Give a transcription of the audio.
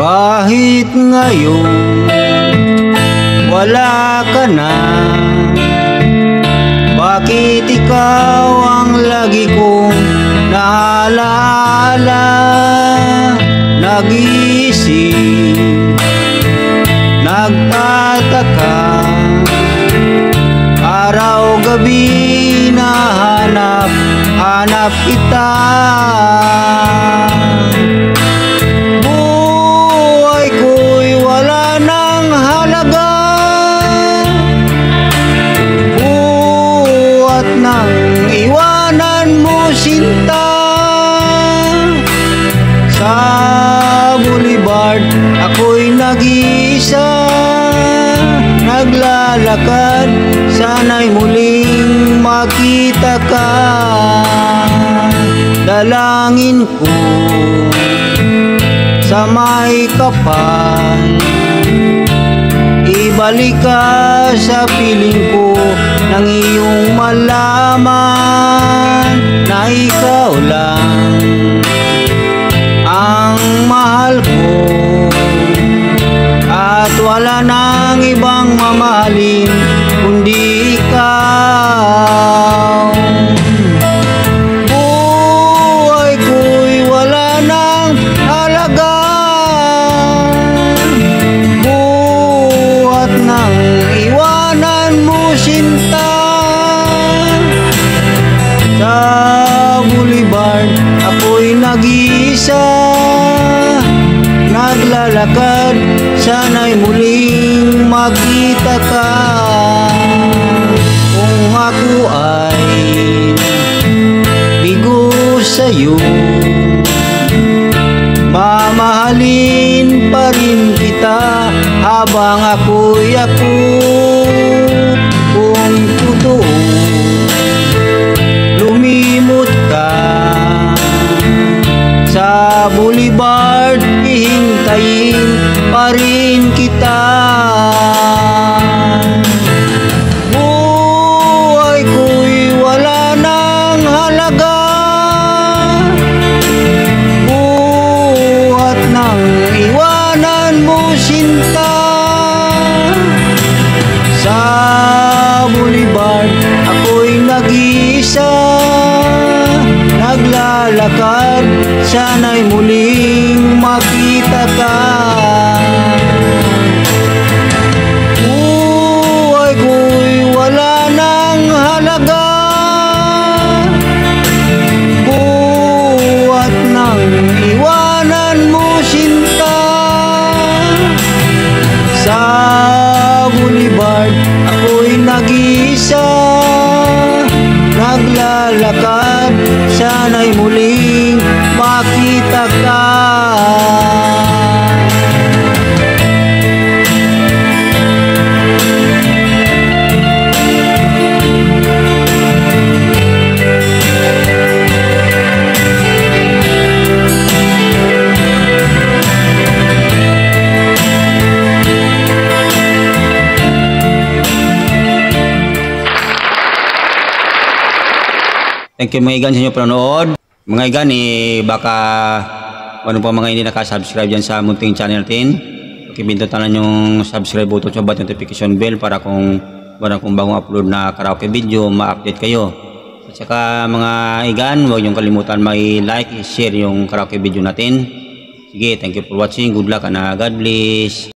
Kahit ngayon wala ka na, bakit ikaw ang lagi kong naalaala? Nag-iisip, nagtataka, araw-gabi nahanap kita. Iwanan mo sinta, sa boulevard ako'y nag-iisa, naglalakad, sana'y muling makita ka. Dalangin ko sa may kapal, ibalik ka sa piling ko, nang iyong malaman na ikaw lang ang mahal ko, at wala nang ibang mamahalin kundi ikaw. Buhay ko'y wala nang halaga, buhat nang iwanan mo sinta. Sa boulevard ako'y nag-iisa, naglalakad, sana'y muling makita ka. Kung ako ay bigo sa'yo, mamahalin pa rin kita habang ako'y ako. Kung totoo lumimot ka sa boulevard, hihintayin pa rin kita. Buhay ko'y wala nang halaga, buhat nang iwanan mo sinta. Sa boulevard ako'y nag-iisa, naglalakad, sana'y muling makita ka. Buhay ko'y wala nang halaga, buhat nang iwanan mo sinta. Sa boulevard ako'y nag-iisa, naglalakad, sana'y muling makita ka. Thank you mga igan sa inyo panonood. Mga igan, baka ano pa mga hindi nakasubscribe dyan sa munting channel natin, pakipindutan lang yung subscribe button sa notification bell para kung bagong upload na karaoke video, ma-update kayo. At saka mga igan, huwag niyong kalimutan mag-like, share yung karaoke video natin. Sige, thank you for watching. Good luck and God bless.